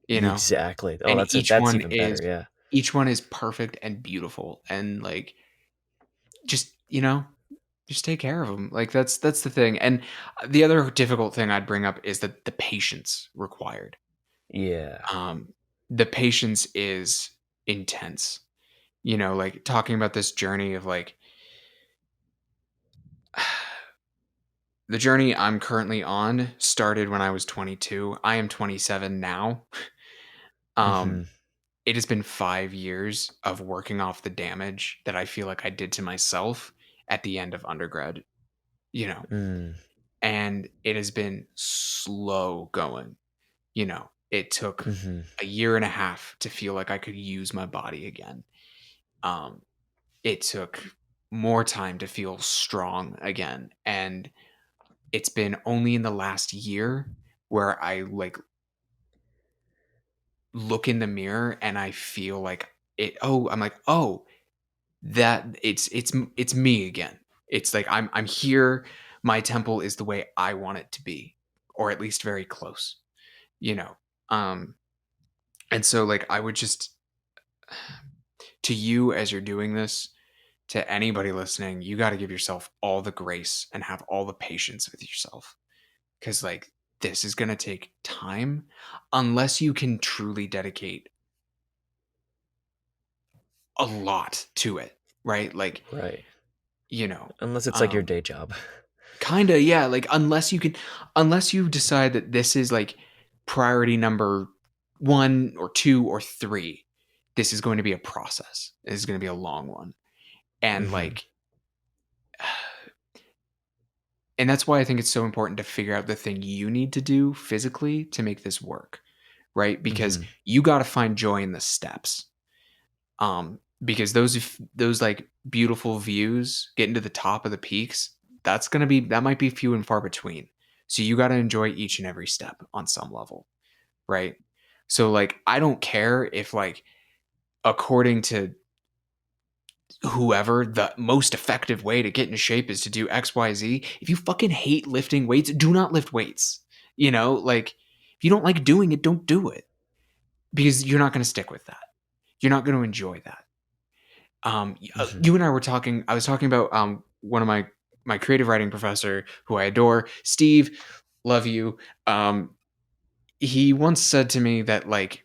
you know, Exactly. Oh, and that's it. That's even better. Yeah. each one is perfect and beautiful, and like just just take care of them. Like that's the thing. And the other difficult thing I'd bring up is that the patience required. Yeah. Um, the patience is intense. Like talking about this journey of like the journey I'm currently on started when I was 22. I am 27 now. Um, Mm-hmm. it has been 5 years of working off the damage that I feel like I did to myself at the end of undergrad, you know, Mm. and it has been slow going. It took Mm-hmm. a year and a half to feel like I could use my body again. Um, it took more time to feel strong again. And it's been only in the last year where I like look in the mirror and I feel like I'm like, oh, that it's me again. It's like I'm here. My temple is the way I want it to be, or at least very close, you know. Um, and so like I would just to you as you're doing this, to anybody listening, you got to give yourself all the grace and have all the patience with yourself. Because, like, this is going to take time unless you can truly dedicate a lot to it, right? Like, Right. you know, Unless it's like your um, day job. kind of, yeah. Like, unless you decide that this is like priority number one or two or three, this is going to be a process. This is going to be a long one. And, Mm-hmm. like, and that's why I think it's so important to figure out the thing you need to do physically to make this work, right? Because Mm-hmm. you got to find joy in the steps. Because those like beautiful views getting to the top of the peaks, that might be few and far between. So you got to enjoy each and every step on some level, right? So like I don't care if like according to whoever the most effective way to get into shape is to do XYZ. If you fucking hate lifting weights, do not lift weights. Like if you don't like doing it, don't do it because you're not going to stick with that. You're not going to enjoy that. Mm-hmm. You and I were talking. I was talking about one of my creative writing professor who I adore, Steve. Love you. He once said to me that like,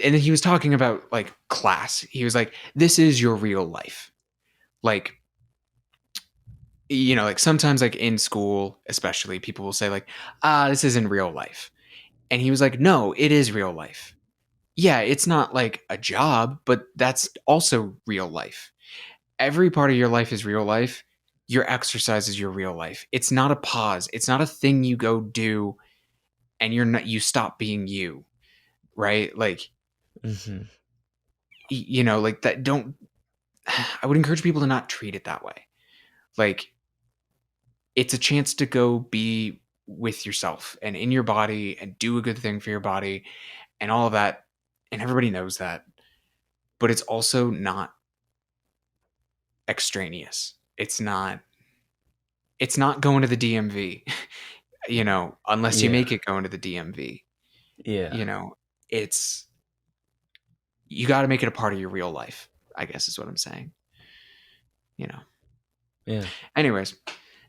and he was talking about like class. He was like, "This is your real life." Like, like sometimes like in school, especially, people will say like, "Ah, this isn't real life," and he was like, "No, it is real life. Yeah, it's not like a job, but that's also real life." Every part of your life is real life. Your exercise is your real life. It's not a pause. It's not a thing you go do and you stop being you, right? Like, Mm-hmm. like that don't I would encourage people to not treat it that way. Like it's a chance to go be with yourself and in your body and do a good thing for your body and all of that. And everybody knows that. But it's also not extraneous. It's not going to the DMV. Unless you Yeah. make it go into the DMV, Yeah. you know, it's you got to make it a part of your real life, I guess is what I'm saying, you know. Yeah. Anyways,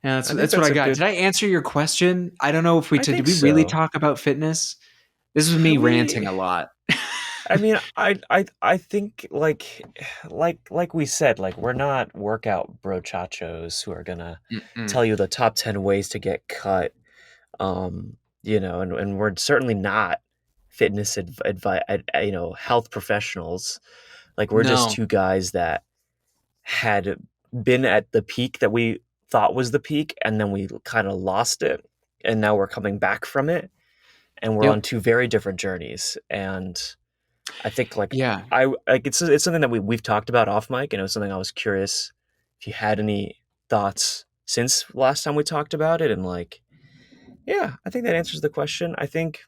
yeah, I think that's what that's I a got. good. Did I answer your question? I don't know if we I did. think We really so. talk about fitness? This was me ranting We. a lot. I mean, I think like we said, like we're not workout brochachos who are gonna Mm-mm. tell you the top 10 ways to get cut. And we're certainly not fitness health professionals. Like we're just No. two guys that had been at the peak that we thought was the peak, and then we kind of lost it, and now we're coming back from it, and we're on Yep. two very different journeys. And I think Yeah. I like it's something that we've talked about off mic, and it was something I was curious if you had any thoughts since last time we talked about it. And like, yeah, I think that answers the question. I think,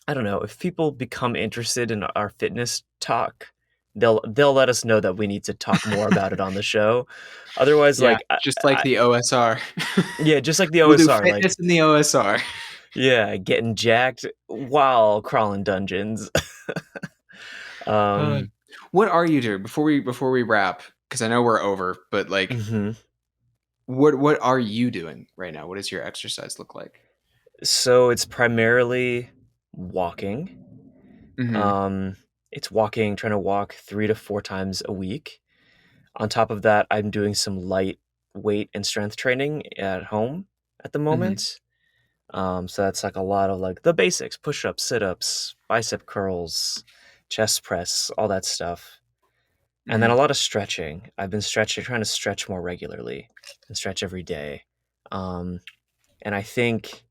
I don't know, if people become interested in our fitness talk, they'll let us know that we need to talk more about it on the show. Otherwise, Yeah, like, just like the OSR. yeah, just like the We'll do OSR, like, fitness in the OSR. yeah, getting jacked while crawling dungeons. Uh, um, what are you doing before we wrap? Because I know we're over, but like, mhm. what are you doing right now? What does your exercise look like? So it's primarily walking. Mm-hmm. Um, it's walking, trying to walk 3 to 4 times a week. On top of that, I'm doing some light weight and strength training at home at the Mm-hmm. moment. So that's like a lot of like the basics: push-ups, sit-ups, bicep curls, chest press, all that stuff. And then a Mm-hmm. lot of stretching. I've been stretching, trying to stretch more regularly and stretch every day. Um, and I think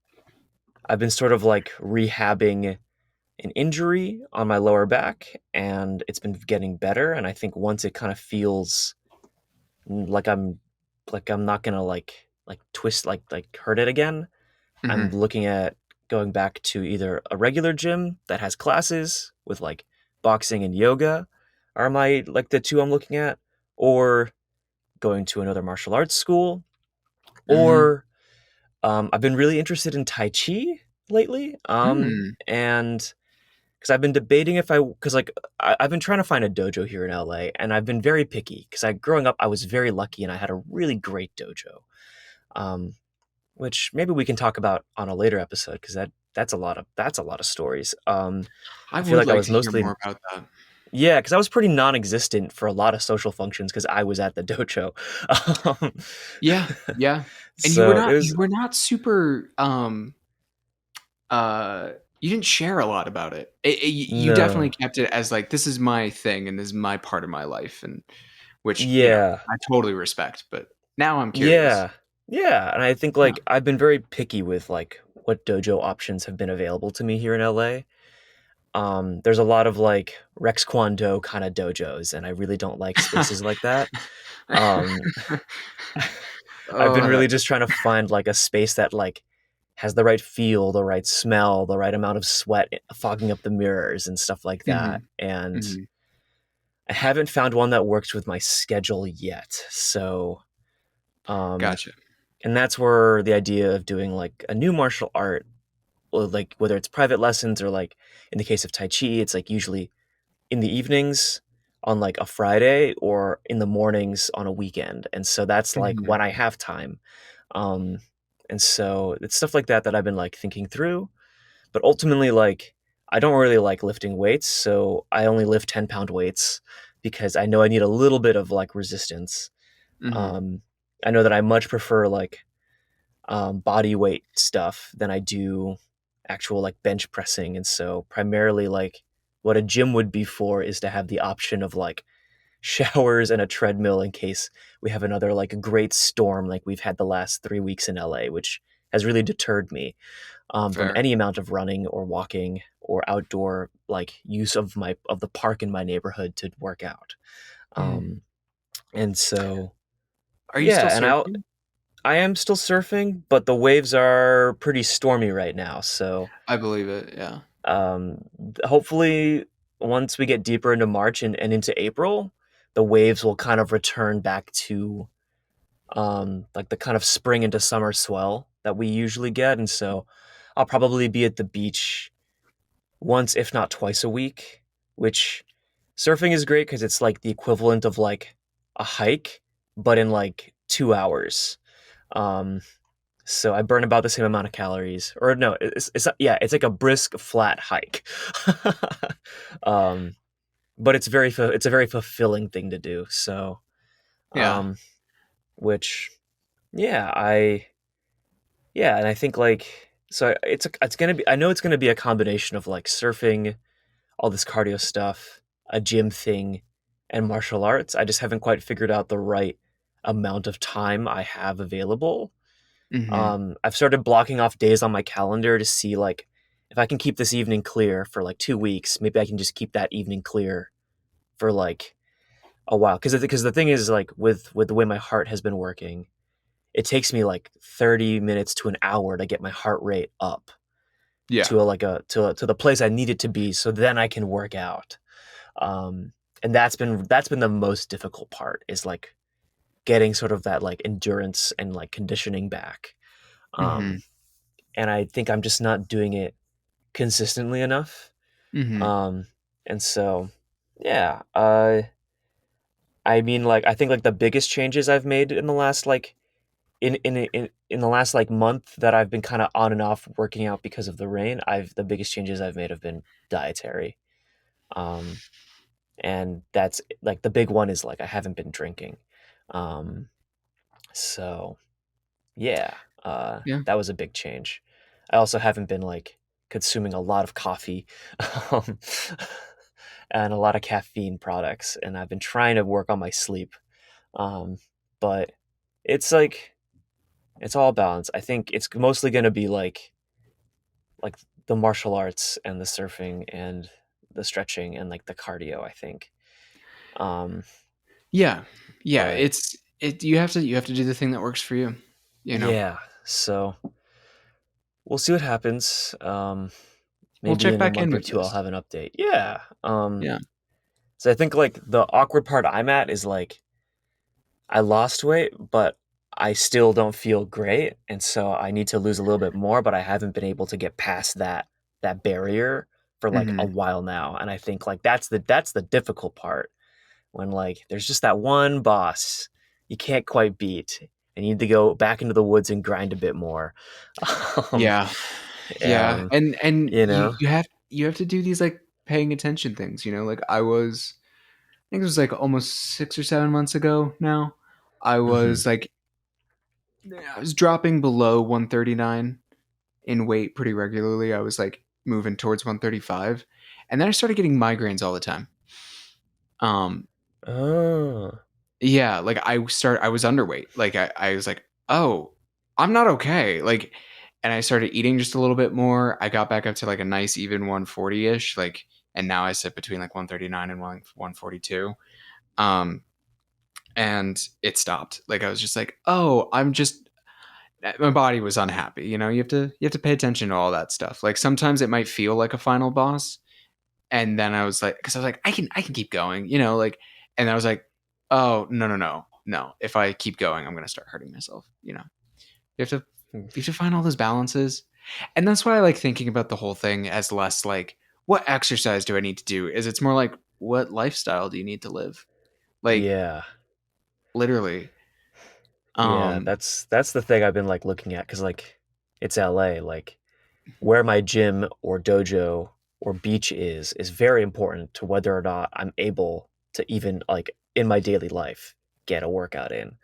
I've been sort of like rehabbing an injury on my lower back, and it's been getting better. And I think once it kind of feels like I'm not gonna like twist like hurt it again, I'm Mm-hmm. looking at going back to either a regular gym that has classes with like boxing and yoga are my like the two I'm looking at, or going to another martial arts school, Mm-hmm. or I've been really interested in Tai Chi lately. Mm. And because I've been debating if because like I've been trying to find a dojo here in LA, and I've been very picky because growing up I was very lucky and I had a really great dojo, um, which maybe we can talk about on a later episode because that's a lot of stories. I I feel would like I like was to hear mostly, more about that. yeah, because I was pretty non-existent for a lot of social functions because I was at the dojo. um, Yeah, yeah. And you were so it not you was were not super uh you didn't share a lot about it. You definitely no, kept it as like this is my thing and this is my part of my life, and which, yeah, I totally respect, but now I'm curious. yeah, yeah, and I think Yeah. like I've been very picky with like what dojo options have been available to me here in LA. There's a lot of like Rex Kwon Do kind of dojos, and I really don't like spaces like that. Um, I've been Oh, really that just trying to find like a space that like has the right feel, the right smell, the right amount of sweat fogging up the mirrors and stuff like that. mhm, And mhm. I haven't found one that works with my schedule yet. So, um, Gotcha. and that's where the idea of doing like a new martial art, or like whether it's private lessons or like in the case of Tai Chi, it's like usually in the evenings on like a Friday or in the mornings on a weekend. And so that's like Mhm, when I have time. Um, and so it's stuff like that that I've been like thinking through. But ultimately, like, I don't really like lifting weights. So I only lift 10-pound weights because I know I need a little bit of like resistance. mhm. Um, I know that I much prefer like body weight stuff than I do actual like bench pressing. And so primarily like what a gym would be for is to have the option of like showers and a treadmill in case we have another like great storm like we've had the last 3 weeks in LA, which has really deterred me from Fair. any amount of running or walking or outdoor like use of the park in my neighborhood to work out. Mm. Um, and so Are you yeah, still and surfing? I am still surfing, but the waves are pretty stormy right now. So I believe it, yeah. um, hopefully, once we get deeper into March and into April, the waves will kind of return back to like the kind of spring into summer swell that we usually get. And so I'll probably be at the beach once, if not twice a week, which surfing is great because it's like the equivalent of like a hike, but in like 2 hours. Um, So I burn about the same amount of calories, or no, it's yeah, it's like a brisk flat hike. um, but it's a very fulfilling thing to do. So, Yeah. um, which yeah, and I think like so it's gonna be, I know it's gonna be a combination of like surfing, all this cardio stuff, a gym thing, and martial arts. I just haven't quite figured out the right amount of time I have available. Mhm. I've started blocking off days on my calendar to see like if I can keep this evening clear for like 2 weeks. Maybe I can just keep that evening clear for like a while. Because the thing is like with the way my heart has been working, it takes me like 30 minutes to an hour to get my heart rate up Yeah. to to the place I need it to be, so then I can work out. Um, and that's been the most difficult part, is like getting sort of that like endurance and like conditioning back. Um, Mhm. and I think I'm just not doing it consistently enough. Mhm. Um, and so yeah, I mean, like, I think like the biggest changes I've made in the last like in the last like month that I've been kind of on and off working out because of the rain, I've the biggest changes I've made have been dietary. Um, and that's like the big one is like I haven't been drinking. Um, so yeah, Yeah. that was a big change. I also haven't been like consuming a lot of coffee, um, and a lot of caffeine products, and I've been trying to work on my sleep. Um, but it's like it's all balanced. I think it's mostly going to be like the martial arts and the surfing and the stretching and like the cardio, I think. Um, Yeah. Yeah, but you have to do the thing that works for you, you know? yeah, so we'll see what happens. We'll Maybe check in a back in month or with two I'll this. have an update. Yeah. Yeah. So I think like the awkward part I'm at is like I lost weight, but I still don't feel great, and so I need to lose a little bit more, but I haven't been able to get past that barrier for like a Mhm. while now, and I think like that's the difficult part, when like there's just that one boss you can't quite beat, and you need to go back into the woods and grind a bit more. um, Yeah. Yeah, um and you you know. you have to do these, like, paying attention things, like, I think it was, like, almost 6 or 7 months ago now. I Hmm. was, like I was dropping below 139 in weight pretty regularly. I was, like, moving towards 135, and then I started getting migraines all the time. Um, Oh. yeah, like, I was underweight. Like, I was like, "Oh, I'm not okay." Like, and I started eating just a little bit more. I got back up to, like, a nice even 140-ish, like, and now I sit between, like, 139 and 142. Um, and it stopped. Like, I was just like, "Oh, I'm just." My body was unhappy. You have to pay attention to all that stuff. Like, sometimes it might feel like a final boss, and then I was like, because I was like, I can keep going, like, and I was like, oh, no, no, no, no. If I keep going, I'm gonna start hurting myself. You have to find all those balances, and that's why I like thinking about the whole thing as less like what exercise do I need to do. Is it's more like what lifestyle do you need to live? Like, Yeah. literally. Yeah, Um, that's the thing I've been like looking at, because like it's LA, like where my gym or dojo or beach is very important to whether or not I'm able to even like in my daily life get a workout in.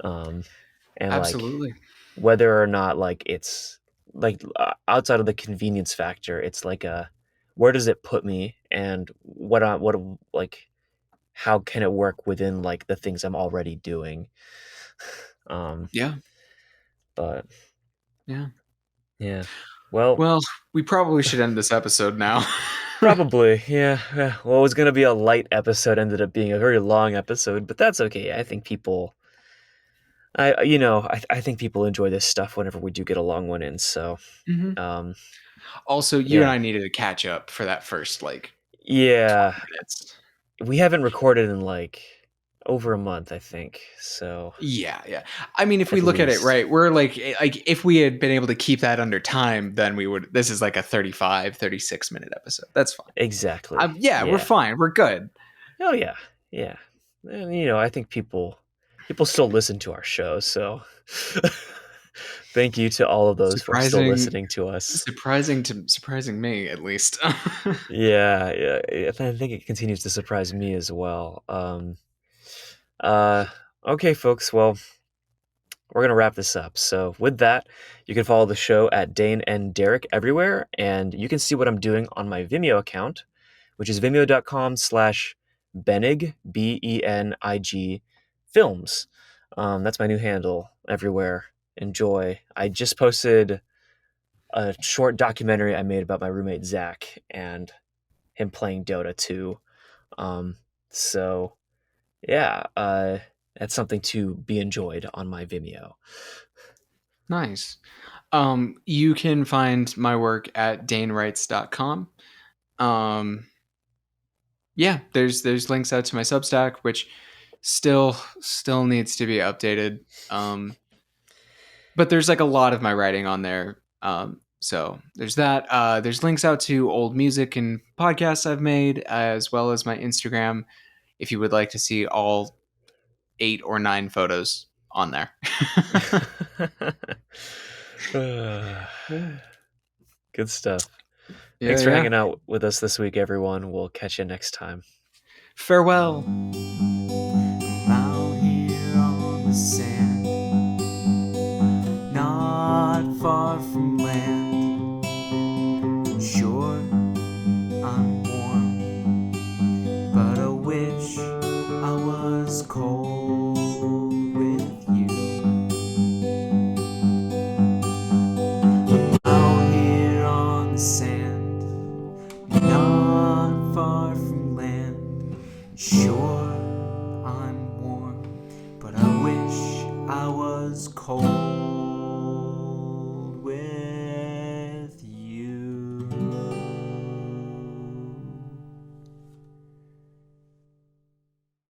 Um, and like Absolutely. whether or not like it's like outside of the convenience factor, it's like a where does it put me, and what like how can it work within like the things I'm already doing. Um, Yeah. but Yeah. yeah, well, Well, we probably should end this episode now. probably, yeah. Well, it was gonna be a light episode, ended up being a very long episode, but that's okay. I think people, I think people enjoy this stuff whenever we do get a long one in. So, Mhm. um, Also, you and yeah, I needed to catch up for that first like yeah. 20 minutes. We haven't recorded in like over a month, I think. So Yeah, yeah. I mean, if we at look at it least, right, we're like if we had been able to keep that under time, then we would this is like a 36-minute episode. That's fine. exactly. Yeah, we're Yeah. fine. We're good. Oh yeah, yeah. And I think people still listen to our show, so thank you to all of those for still Surprising listening to us. surprising me at least. Yeah, yeah. I think it continues to surprise me as well. Uh, okay, folks. Well, we're gonna wrap this up. So with that, you can follow the show at Dane and Derek everywhere, and you can see what I'm doing on my Vimeo account, which is vimeo.com/Benig Benig films. That's my new handle everywhere. Enjoy. I just posted a short documentary I made about my roommate Zach and him playing Dota 2. Um, so yeah, That's something to be enjoyed on my Vimeo. Nice. You can find my work at danewrites.com. Um, yeah, there's links out to my Substack, which still needs to be updated. But there's like a lot of my writing on there. So there's that. There's links out to old music and podcasts I've made, as well as my Instagram, if you would like to see all 8 or 9 photos on there. Good stuff. Yeah, Thanks for yeah. hanging out with us this week, everyone. We'll catch you next time. Farewell. Out here on the sand, not far from